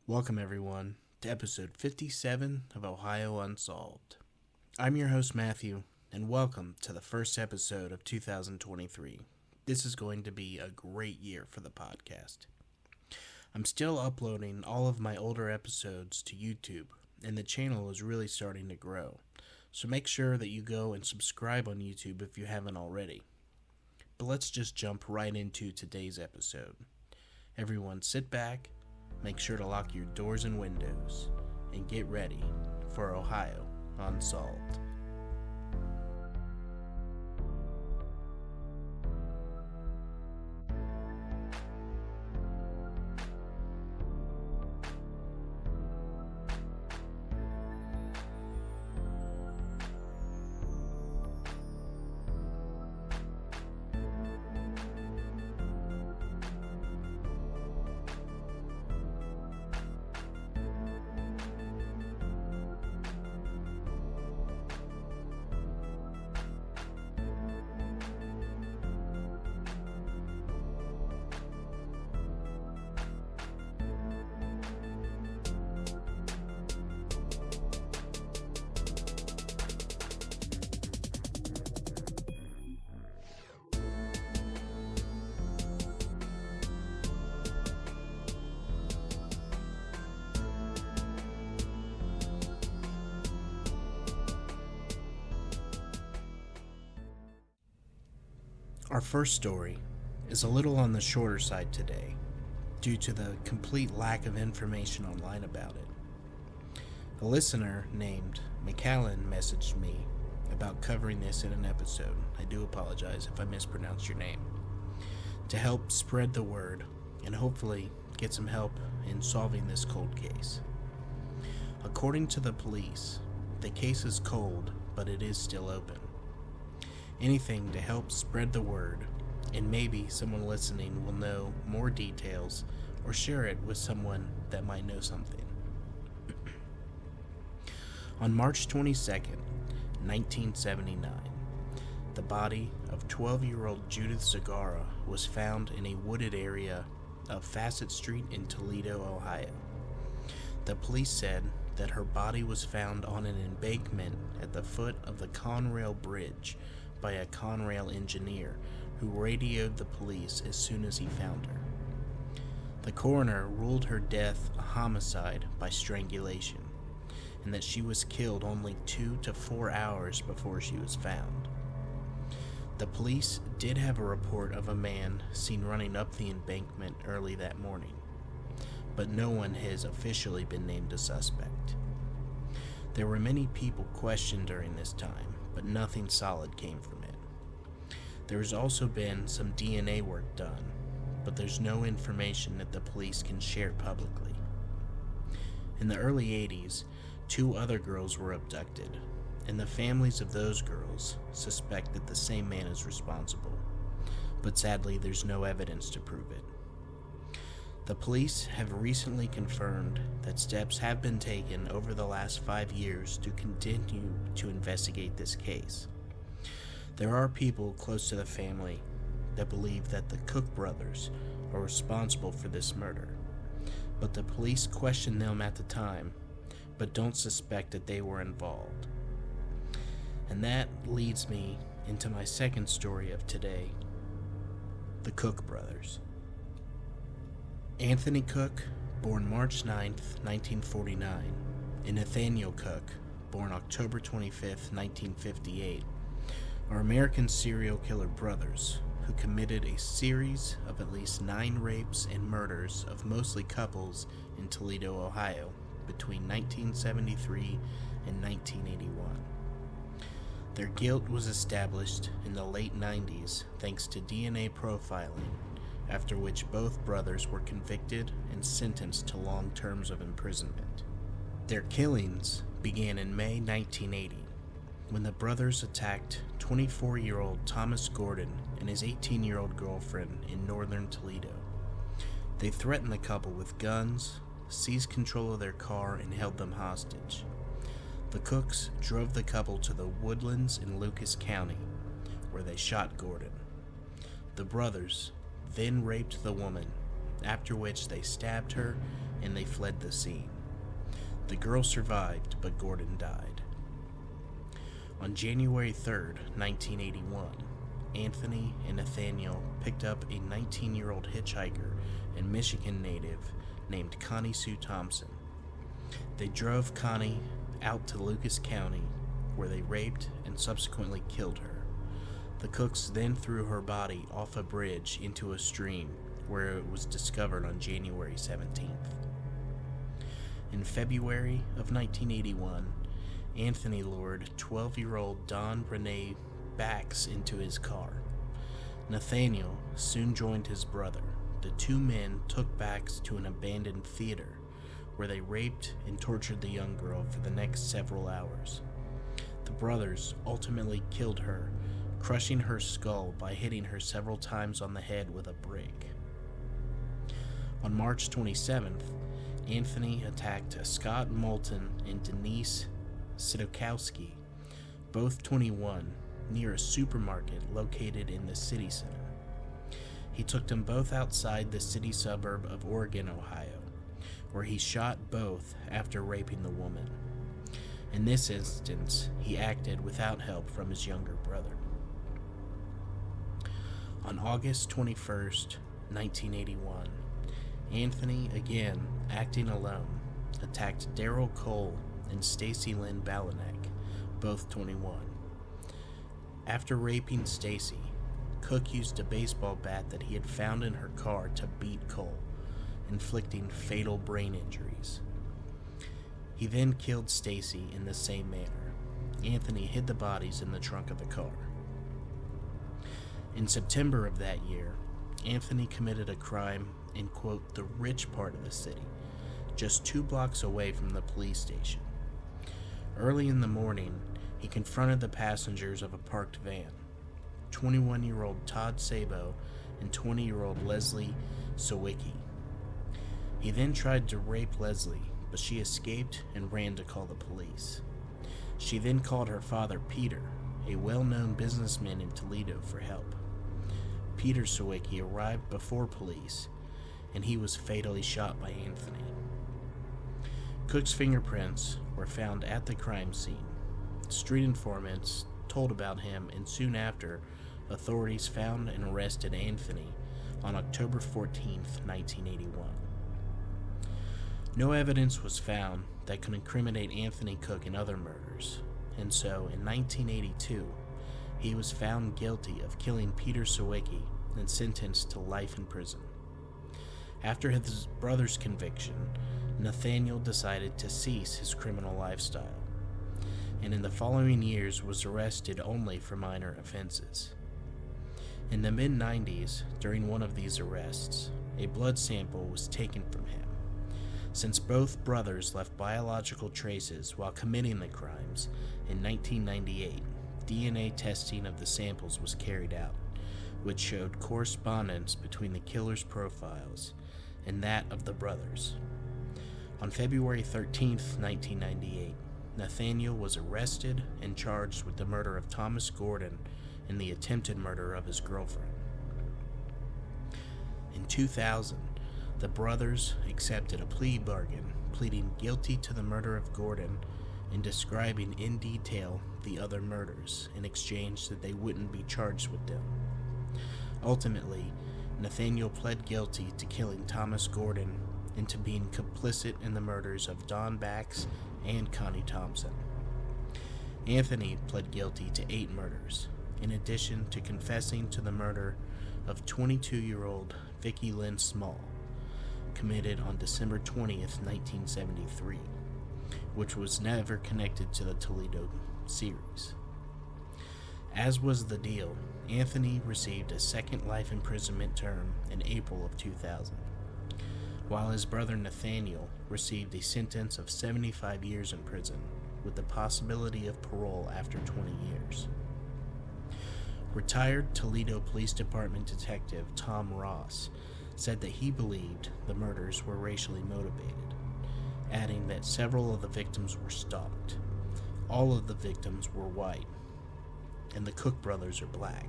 Welcome, everyone, to episode 57 of Ohio Unsolved. I'm your host, Matthew, and welcome to the first episode of 2023. This is going to be a great year for the podcast. I'm still uploading all of my older episodes to YouTube, and the channel is really starting to grow, so make sure that you go and subscribe on YouTube if you haven't already. But let's just jump right into today's episode. Everyone sit back, make sure to lock your doors and windows, and get ready for Ohio Unsolved. Our first story is a little on the shorter side today, due to the complete lack of information online about it. A listener named McAllen messaged me about covering this in an episode. I do apologize if I mispronounced your name. To help spread the word and hopefully get some help in solving this cold case. According to the police, the case is cold, but it is still open. Anything to help spread the word, and maybe someone listening will know more details or share it with someone that might know something. On March 22nd, 1979, the body of 12-year-old Judith Zagara was found in a wooded area of Fassett Street in Toledo, Ohio. The police said that her body was found on an embankment at the foot of the Conrail Bridge by a Conrail engineer who radioed the police as soon as he found her. The coroner ruled her death a homicide by strangulation, and that she was killed only 2 to 4 hours before she was found. The police did have a report of a man seen running up the embankment early that morning, but no one has officially been named a suspect. There were many people questioned during this time, but nothing solid came from it. There has also been some DNA work done, but there's no information that the police can share publicly. In the early 80s, 2 other girls were abducted, and the families of those girls suspect that the same man is responsible, but sadly there's no evidence to prove it. The police have recently confirmed that steps have been taken over the last 5 years to continue to investigate this case. There are people close to the family that believe that the Cook brothers are responsible for this murder, but the police questioned them at the time, but don't suspect that they were involved. And that leads me into my second story of today, the Cook brothers. Anthony Cook, born March 9th, 1949, and Nathaniel Cook, born October 25th, 1958, are American serial killer brothers who committed a series of at least 9 rapes and murders of mostly couples in Toledo, Ohio, between 1973 and 1981. Their guilt was established in the late 90s thanks to DNA profiling, after which both brothers were convicted and sentenced to long terms of imprisonment. Their killings began in May 1980, when the brothers attacked 24-year-old Thomas Gordon and his 18-year-old girlfriend in northern Toledo. They threatened the couple with guns, seized control of their car, and held them hostage. The Cooks drove the couple to the woodlands in Lucas County, where they shot Gordon. The brothers then raped the woman, after which they stabbed her and they fled the scene. The girl survived, but Gordon died. On January 3rd, 1981, Anthony and Nathaniel picked up a 19-year-old hitchhiker and Michigan native named Connie Sue Thompson. They drove Connie out to Lucas County, where they raped and subsequently killed her. The cooks then threw her body off a bridge into a stream, where it was discovered on January 17th. In February of 1981, Anthony lured 12-year-old Dawn Renee Bax into his car. Nathaniel soon joined his brother. The two men took Bax to an abandoned theater, where they raped and tortured the young girl for the next several hours. The brothers ultimately killed her, crushing her skull by hitting her several times on the head with a brick. On March 27th, Anthony attacked Scott Moulton and Denise Sidokowski, both 21, near a supermarket located in the city center. He took them both outside the city suburb of Oregon, Ohio, where he shot both after raping the woman. In this instance, he acted without help from his younger brother. On August 21st, 1981, Anthony, again acting alone, attacked Daryl Cole and Stacy Lynn Balanek, both 21. After raping Stacy, Cook used a baseball bat that he had found in her car to beat Cole, inflicting fatal brain injuries. He then killed Stacy in the same manner. Anthony hid the bodies in the trunk of the car. In September of that year, Anthony committed a crime in, quote, the rich part of the city, just 2 blocks away from the police station. Early in the morning, he confronted the passengers of a parked van, 21-year-old Todd Sabo and 20-year-old Leslie Sawicki. He then tried to rape Leslie, but she escaped and ran to call the police. She then called her father, Peter, a well-known businessman in Toledo, for help. Peter Sawicki arrived before police, and he was fatally shot by Anthony. Cook's fingerprints were found at the crime scene. Street informants told about him, and soon after, authorities found and arrested Anthony on October 14th, 1981. No evidence was found that could incriminate Anthony Cook in other murders, and so in 1982, he was found guilty of killing Peter Sawicki and sentenced to life in prison. After his brother's conviction, Nathaniel decided to cease his criminal lifestyle, and in the following years was arrested only for minor offenses. In the mid-90s, during one of these arrests, a blood sample was taken from him. Since both brothers left biological traces while committing the crimes, in 1998, DNA testing of the samples was carried out, which showed correspondence between the killer's profiles and that of the brothers. On February 13, 1998, Nathaniel was arrested and charged with the murder of Thomas Gordon and the attempted murder of his girlfriend. In 2000, the brothers accepted a plea bargain, pleading guilty to the murder of Gordon and describing in detail the other murders in exchange that they wouldn't be charged with them. Ultimately, Nathaniel pled guilty to killing Thomas Gordon and to being complicit in the murders of Dawn Bax and Connie Thompson. Anthony pled guilty to 8 murders, in addition to confessing to the murder of 22-year-old Vicki Lynn Small, committed on December 20th, 1973, which was never connected to the Toledo series. As was the deal, Anthony received a second life imprisonment term in April of 2000, while his brother Nathaniel received a sentence of 75 years in prison, with the possibility of parole after 20 years. Retired Toledo Police Department Detective Tom Ross said that he believed the murders were racially motivated, adding that several of the victims were stalked. All of the victims were white, and the Cook brothers are black.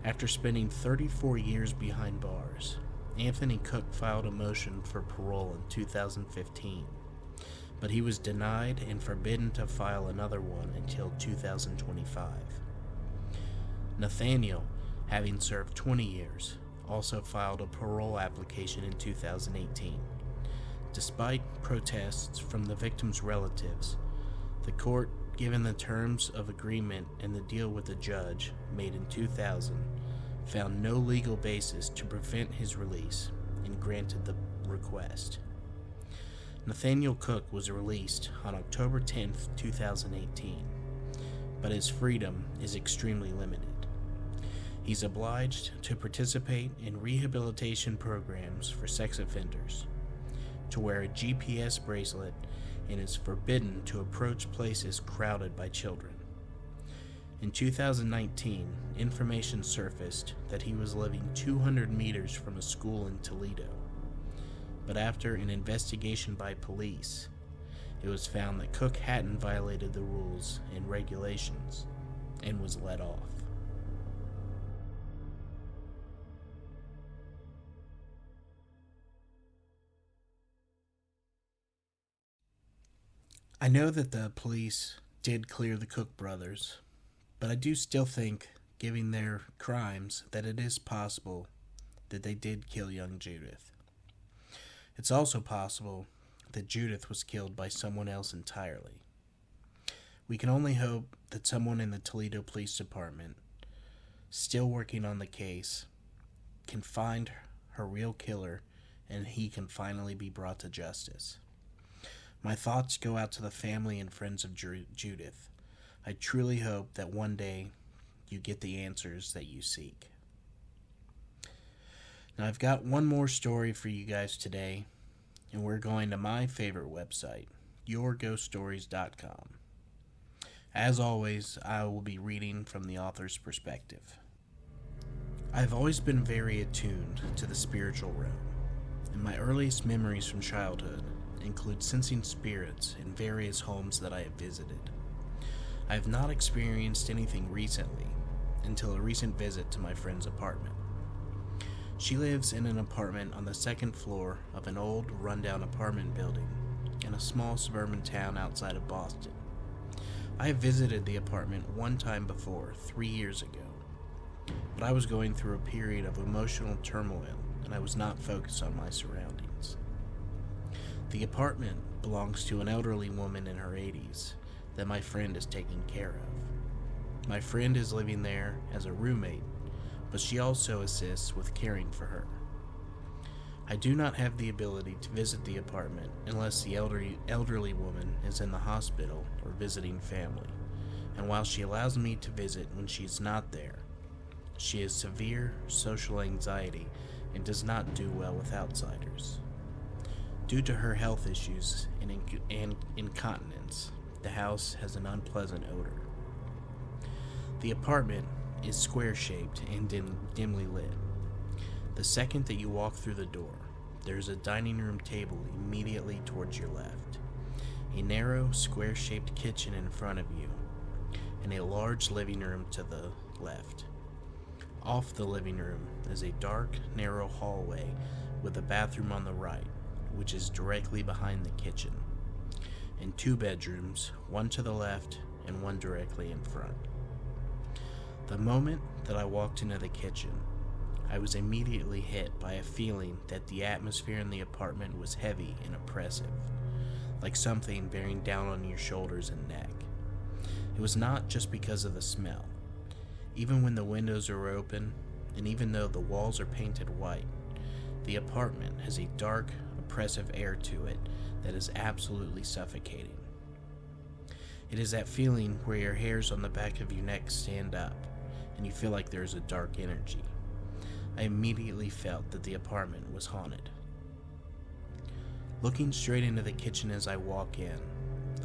After spending 34 years behind bars, Anthony Cook filed a motion for parole in 2015, but he was denied and forbidden to file another one until 2025. Nathaniel, having served 20 years, also filed a parole application in 2018. Despite protests from the victim's relatives, the court, given the terms of agreement and the deal with the judge made in 2000, found no legal basis to prevent his release and granted the request. Nathaniel Cook was released on October 10, 2018, but his freedom is extremely limited. He's obliged to participate in rehabilitation programs for sex offenders, to wear a GPS bracelet, and is forbidden to approach places crowded by children. In 2019, information surfaced that he was living 200 meters from a school in Toledo. But after an investigation by police, it was found that Cook hadn't violated the rules and regulations and was let off. I know that the police did clear the Cook brothers, but I do still think, given their crimes, that it is possible that they did kill young Judith. It's also possible that Judith was killed by someone else entirely. We can only hope that someone in the Toledo Police Department, still working on the case, can find her real killer and he can finally be brought to justice. My thoughts go out to the family and friends of Judith. I truly hope that one day you get the answers that you seek. Now, I've got one more story for you guys today, and we're going to my favorite website, yourghoststories.com. As always, I will be reading from the author's perspective. I've always been very attuned to the spiritual realm, and my earliest memories from childhood include sensing spirits in various homes that I have visited. I have not experienced anything recently until a recent visit to my friend's apartment. She lives in an apartment on the second floor of an old, rundown apartment building in a small suburban town outside of Boston. I have visited the apartment one time before, 3 years ago, but I was going through a period of emotional turmoil and I was not focused on my surroundings. The apartment belongs to an elderly woman in her 80s that my friend is taking care of. My friend is living there as a roommate, but she also assists with caring for her. I do not have the ability to visit the apartment unless the elderly woman is in the hospital or visiting family, and while she allows me to visit when she is not there, she has severe social anxiety and does not do well with outsiders. Due to her health issues and incontinence, the house has an unpleasant odor. The apartment is square-shaped and dimly lit. The second that you walk through the door, there is a dining room table immediately towards your left, a narrow, square-shaped kitchen in front of you, and a large living room to the left. Off the living room is a dark, narrow hallway with a bathroom on the right, which is directly behind the kitchen, and 2 bedrooms, one to the left and one directly in front. The moment that I walked into the kitchen, I was immediately hit by a feeling that the atmosphere in the apartment was heavy and oppressive, like something bearing down on your shoulders and neck. It was not just because of the smell. Even when the windows are open, and even though the walls are painted white, the apartment has a dark, oppressive air to it that is absolutely suffocating. It is that feeling where your hairs on the back of your neck stand up, and you feel like there is a dark energy. I immediately felt that the apartment was haunted. Looking straight into the kitchen as I walk in,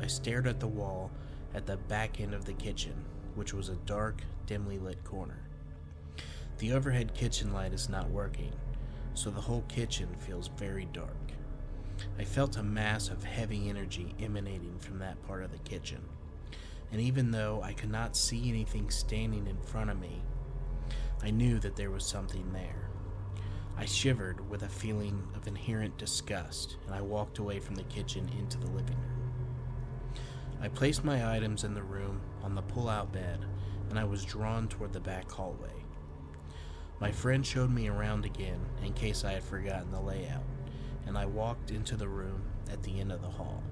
I stared at the wall at the back end of the kitchen, which was a dark, dimly lit corner. The overhead kitchen light is not working, so the whole kitchen feels very dark. I felt a mass of heavy energy emanating from that part of the kitchen, and even though I could not see anything standing in front of me, I knew that there was something there. I shivered with a feeling of inherent disgust, and I walked away from the kitchen into the living room. I placed my items in the room on the pull-out bed, and I was drawn toward the back hallway. My friend showed me around again in case I had forgotten the layout, and I walked into the room at the end of the hall.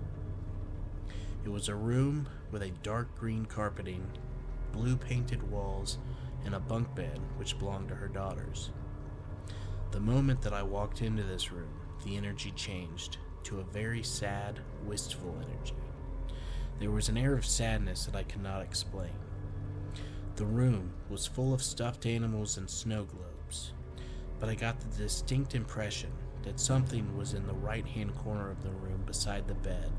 It was a room with a dark green carpeting, blue painted walls, and a bunk bed which belonged to her daughters. The moment that I walked into this room, the energy changed to a very sad, wistful energy. There was an air of sadness that I could not explain. The room was full of stuffed animals and snow globes, but I got the distinct impression that something was in the right-hand corner of the room beside the bed,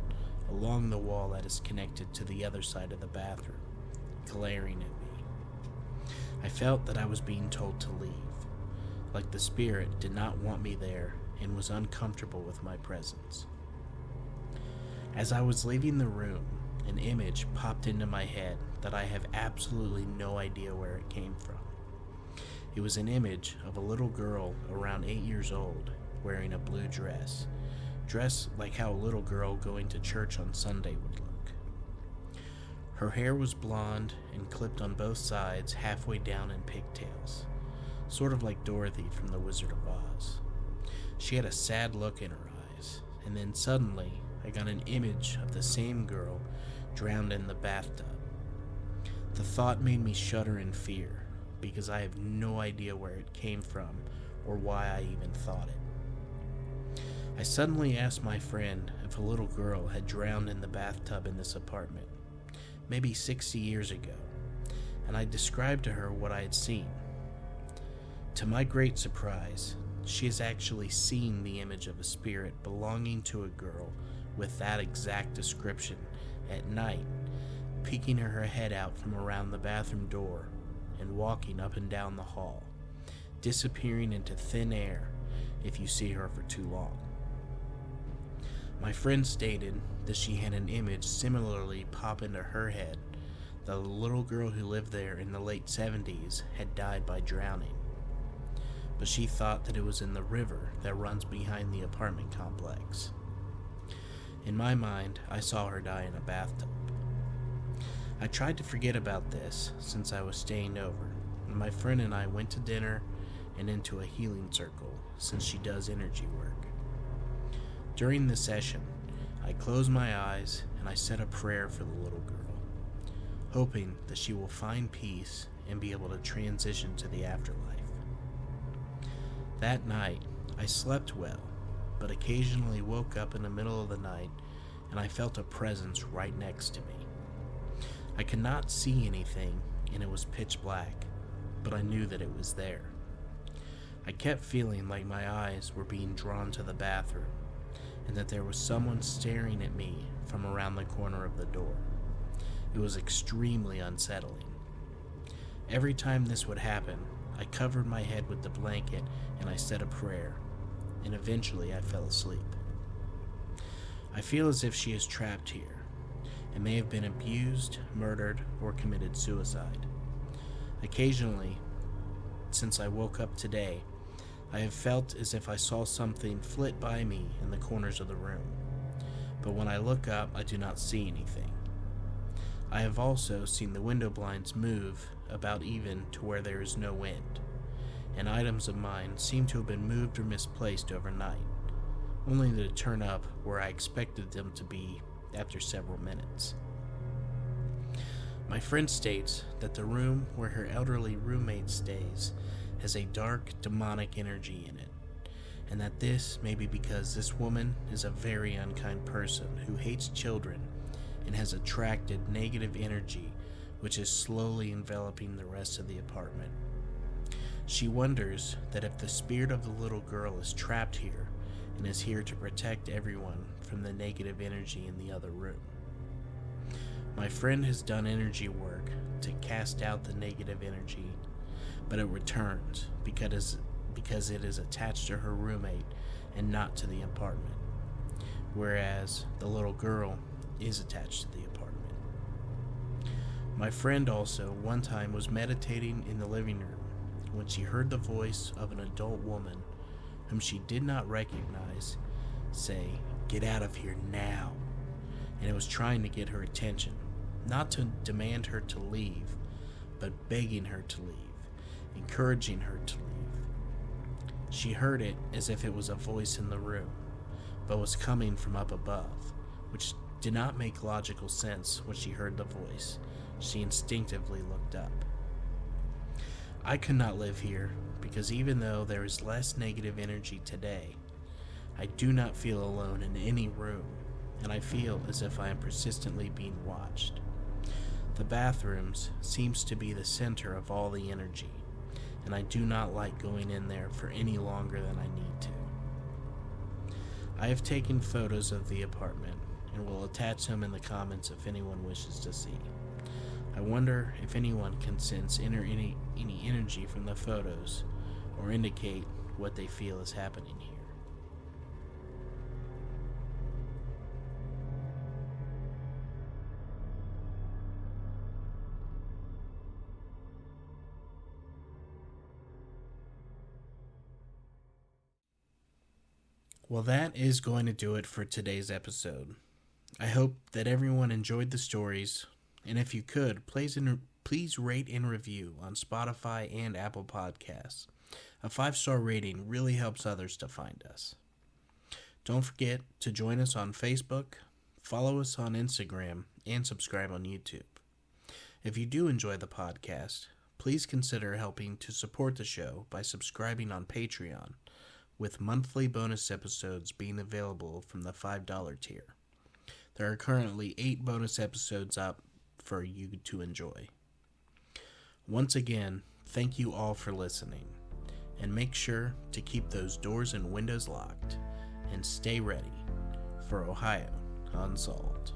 along the wall that is connected to the other side of the bathroom, glaring at me. I felt that I was being told to leave, like the spirit did not want me there and was uncomfortable with my presence. As I was leaving the room, an image popped into my head that I have absolutely no idea where it came from. It was an image of a little girl around 8 years old wearing a blue dress like how a little girl going to church on Sunday would look. Her hair was blonde and clipped on both sides halfway down in pigtails, sort of like Dorothy from The Wizard of Oz. She had a sad look in her eyes, and then suddenly I got an image of the same girl drowned in the bathtub. The thought made me shudder in fear, because I have no idea where it came from or why I even thought it. I suddenly asked my friend if a little girl had drowned in the bathtub in this apartment, maybe 60 years ago, and I described to her what I had seen. To my great surprise, she has actually seen the image of a spirit belonging to a girl with that exact description at night, peeking her head out from around the bathroom door and walking up and down the hall, disappearing into thin air if you see her for too long. My friend stated that she had an image similarly pop into her head that the little girl who lived there in the late 70s had died by drowning, but she thought that it was in the river that runs behind the apartment complex. In my mind, I saw her die in a bathtub. I tried to forget about this since I was staying over, and my friend and I went to dinner and into a healing circle since she does energy work. During the session, I close my eyes and I said a prayer for the little girl, hoping that she will find peace and be able to transition to the afterlife. That night, I slept well, but occasionally woke up in the middle of the night and I felt a presence right next to me. I could not see anything and it was pitch black, but I knew that it was there. I kept feeling like my eyes were being drawn to the bathroom and that there was someone staring at me from around the corner of the door. It was extremely unsettling. Every time this would happen, I covered my head with the blanket and I said a prayer, and eventually I fell asleep. I feel as if she is trapped here and may have been abused, murdered, or committed suicide. Occasionally, since I woke up today, I have felt as if I saw something flit by me in the corners of the room, but when I look up, I do not see anything. I have also seen the window blinds move about even to where there is no wind, and items of mine seem to have been moved or misplaced overnight, only to turn up where I expected them to be after several minutes. My friend states that the room where her elderly roommate stays has a dark, demonic energy in it, and that this may be because this woman is a very unkind person who hates children and has attracted negative energy which is slowly enveloping the rest of the apartment. She wonders that if the spirit of the little girl is trapped here and is here to protect everyone from the negative energy in the other room. My friend has done energy work to cast out the negative energy, but it returns because it is attached to her roommate and not to the apartment, whereas the little girl is attached to the apartment. My friend also one time was meditating in the living room when she heard the voice of an adult woman whom she did not recognize, say, "Get out of here now," and it was trying to get her attention, not to demand her to leave, but begging her to leave, encouraging her to leave. She heard it as if it was a voice in the room, but was coming from up above, which did not make logical sense. When she heard the voice, she instinctively looked up. I could not live here, because even though there is less negative energy today, I do not feel alone in any room, and I feel as if I am persistently being watched. The bathrooms seems to be the center of all the energy, and I do not like going in there for any longer than I need to. I have taken photos of the apartment and will attach them in the comments if anyone wishes to see. I wonder if anyone can sense any energy from the photos or indicate what they feel is happening here. Well, that is going to do it for today's episode. I hope that everyone enjoyed the stories, and if you could, please rate and review on Spotify and Apple Podcasts. A 5-star rating really helps others to find us. Don't forget to join us on Facebook, follow us on Instagram, and subscribe on YouTube. If you do enjoy the podcast, please consider helping to support the show by subscribing on Patreon, with monthly bonus episodes being available from the $5 tier. There are currently 8 bonus episodes up for you to enjoy. Once again, thank you all for listening, and make sure to keep those doors and windows locked, and stay ready for Ohio Unsolved.